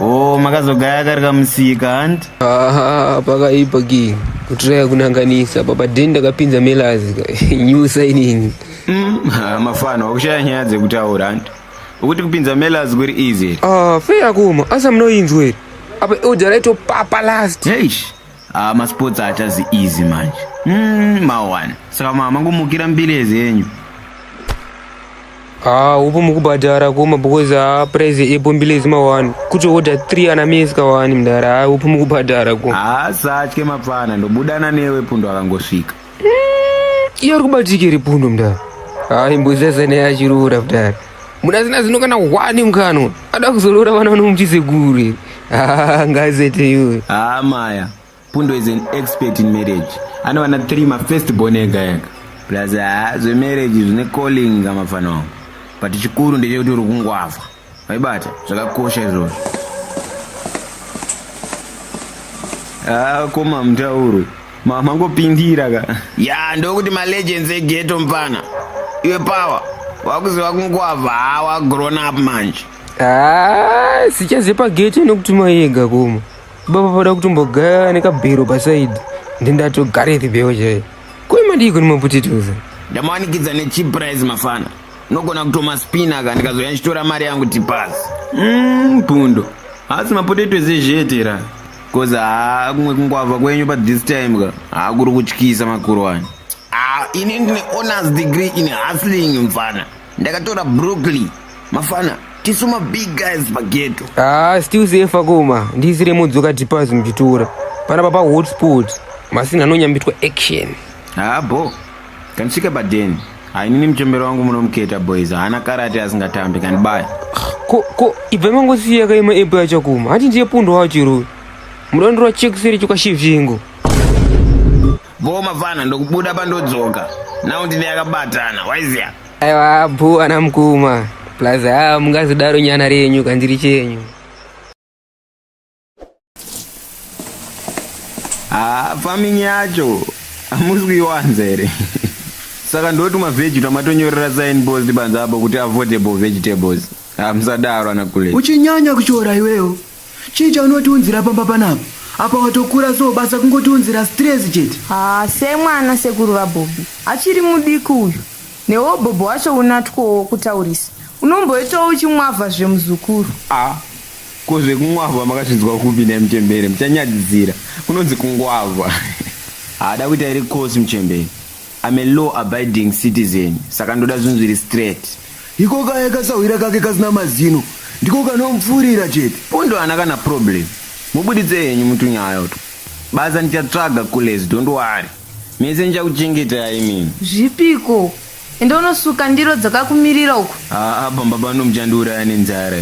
Oh, makazogaya karika musika anti. Pakaipa king. Kutraya kunanganisa papa denda kapinza melazi new signing. Mafano wakushaya nyaya dzekutaura anti. Ukuti kupinza melazi kuri easy. Fair kuma. Asa mnoinzwe. Apa order right papa last. Eish. Masports achazi easy manje. Mawana. Saka mama ngomukira mbilezi yenyu. Upo mukubhadhara kuma because price epo mbilezi mawani. Kuti order 3 ana mesi kawani mdara. Upo mukubhadhara kuma. Satye mapana ndobudana newe pundo akangosvika. Iyo kubatikira pundo mdara. Imbozesa neachirura mdara. Muna zina zinokana 1 mkano. Ada kuzolora vana vanomutise guri. Ngazete iwe. Maya. Pundo is an expert in marriage. Anowana 3 ma first born ega. Plus the marriage zvine calling ngamafana wangu. But chikuru ndechekuti uri kungwavha. Waibata zvakakosha izvozvo. Koma mutauro. Mangopindira ka. Ya ndokuti ma legends eghetto mpana. Iwe power. Wakuziva kungwavha wa grown up manje. Sichazepa ghetto nokutuma yega kuma. Baba pada kutombogaya nekabhero paside. Ndendatogare thibeo chai. Kuimadiko nimaputituza. Ndamawanikidza necheap price mafana. Nogona kutoma spina ka ndikazoya nchitora mari yangu tipazi. Pundo. Asi mapotatoes ezhetera. Cause kumwe kungwavha kwenyu pa this time ka. Kuri kutyisa makuru wani. Ini ndine honors degree in hustling mfana. Ndakatora broccoli. Mafana. Tisuma big guys Paghetto. Still safe kuma. Ndisire mudzoka tipazi mchitora. Pana papa hotspot. Masina anonyambitwa action. Bo. Kansvika padeni. Inini mchembero wangu munomuketa boys. Hana karate asingatambi kanibaya. Ibva mangosiya kaima epo yacho kuma. Hati ndiye pundo wachiro. Murandura chekiseri chokashivhingo. Bo mafana ndokubuda pandodzoka. Nao ndine yakabatana. Waiziya? Aiwa bo ana mkuma. Plus mungazidaro nyana renyu kandiri chenyu. Farming yacho. Amusikuiwanza here. Saka ndoti maveggie tamatonyorera signpost banza apo kuti avoidable vegetables. Musadaro anakule. Uchinyanya kuchora iweyo. Chicha unotiunzira pamba panapa. Apa watokura so basa kungotiunzira stress chete. Semwana sekuru vaBobby. Achiri mudiki uyu. Newo Bobo wacho unatwo kutaurisa. Unomboitawo uchimwavha zvemuzukuru. Kozve kungwavha makachinzwa kupi nemuchembere muchanyadzira. Kunonzi kungwavha. Hada kuita iri course muchembere. I'm a law abiding citizen. Saka ndoda zvinhu zviri straight. Iko kaya kasawira kake kasina mazino. Ndiko kanomupfurira chete. Pundo ana kana problem. Mubuditse henyu mutunyayo tu. Basa ndichatsvaga kulezi don't worry. Mese ndichakuchengeta imini. Zvipiko? Ende unosuka ndiro dzakakumirira uko. Bamba pano muchandiuraya nenzara.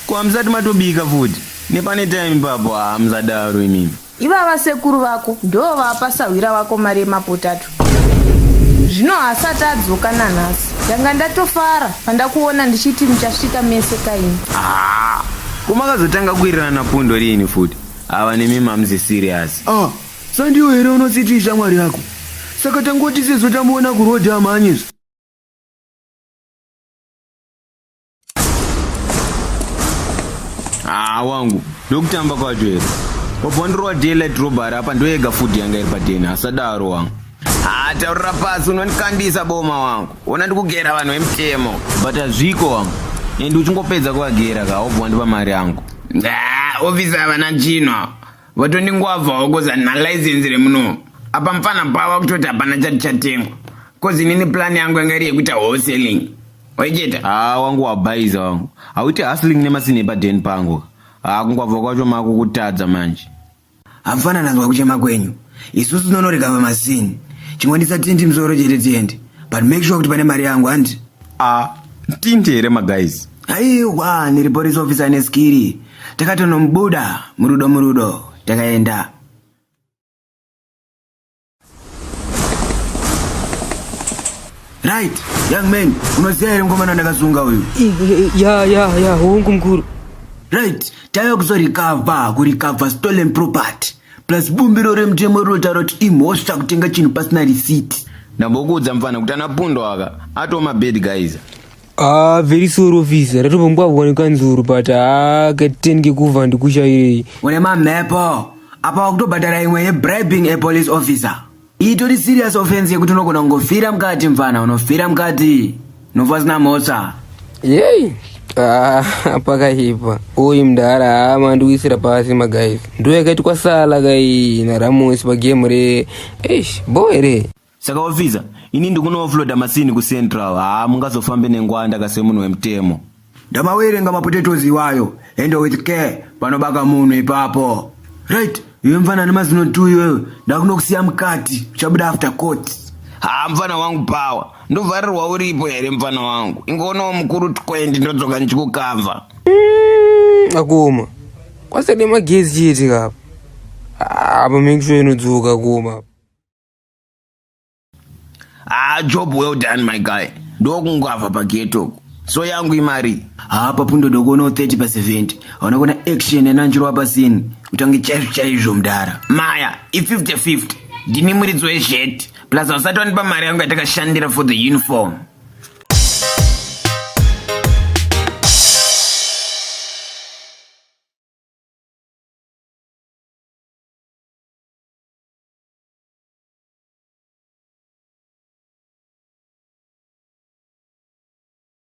Ko hamusati matobika futi. Nepane time papo hamusadaro imini. Ivava sekuru vako ndo vapasawira vako mari yemapotato. Zvino hasati adzoka nanhasi. Ndanga ndatofara pandakuona ndichiti muchasvika mese kaini. Kumakazotanga kuwirirana pundo rini futi. Ava nemimi hamuzi serious. Sandiwo here unotsiti shamwari yako. Saka tangoti sezo tamuona kurodhi amanyizvo. Wangu ndokutamba kwacho here. Wabhondirwa daylight robbery apa ndoyega futi yanga iri padeni asadaro wangu. Taurira pasi unondikandisa boma wangu. Ona ndikugera vanhu vemutemo. But hazviko wangu. Endi uchingopedza kuvagera ka wobva wandipa mari yangu. Ofisi havana chinwa. Vatondingwavhawo kozi handina license remuno. Apa mufana pava kutoti hapana chati chatengwa. Kozi inini plan yangu yanga iri yekuita wholesaling. Waicheta? Wangu wabhaiza wangu. Hauiti hustling nemasine padeni pangu. Kungwavha kwacho mako kutadza manje. Hamfana nanzwa kuchema kwenyu. Isusu nonorikava masini. Chingwandisa tindi mzoro chete tiende. But make sure kuti pane mari yangu handi. Tindi here maguys. Aiwa, niri police officer neskiri. Takatonomubuda murudo. Takaenda. Right, young man, unoziya here mkomana ndakasunga uyu. Ya, hongu mkuru. Right, taya kurikava stolen property. Plus bumbiro remutemo rotaroti imhosva kutenga chinhu pasina receipt. Ndambokuudza mfana kuti ana pundo aka atoma bad guys. Very sorry officer. Ratombwa kuoneka nzuru but ketenge kuva ndikushairei. Une mamepo. Apa wakutobhadhara imwe bribing a police officer. Itori serious offense yekuti unogona ngofira mukati mfana, unofira mukati. Nofasina motsa. Yey. Pakaipa. Oyi mdara mandikuisira pasi guys. Ndo yakati kwasala kai na Ramos pa game re. Boy re. Saka officer, ini ndikuno offload masini ku central. Mungazofambe nengwanda kasemunhu wemtemo. Ndamawerenga mapotatoes iwayo. Endo with care panobaka munhu ipapo. Right. Iwe mfana nemazino tu iwewe. Ndakunokusiya mukati. Uchabuda after court. Mfana wangu power. Ndovharirwa uripo here mfana wangu. Ingono mukuru tukwendi ndodzoka ndichikukavha. Akuma. Kwasade magezi chete kapa. Apa make sure inodzoka kuma. Job well done my guy. Kungwavha Paghetto. So yangu imari. Apa pundo dogono 30%. Wanakona action enanjirwa pasini. Utangi chaizvo mdara. Maya, 50-50. Ndini muridzi wezhet. Plus wasati wanipa mari yangu yatakashandira for the uniform.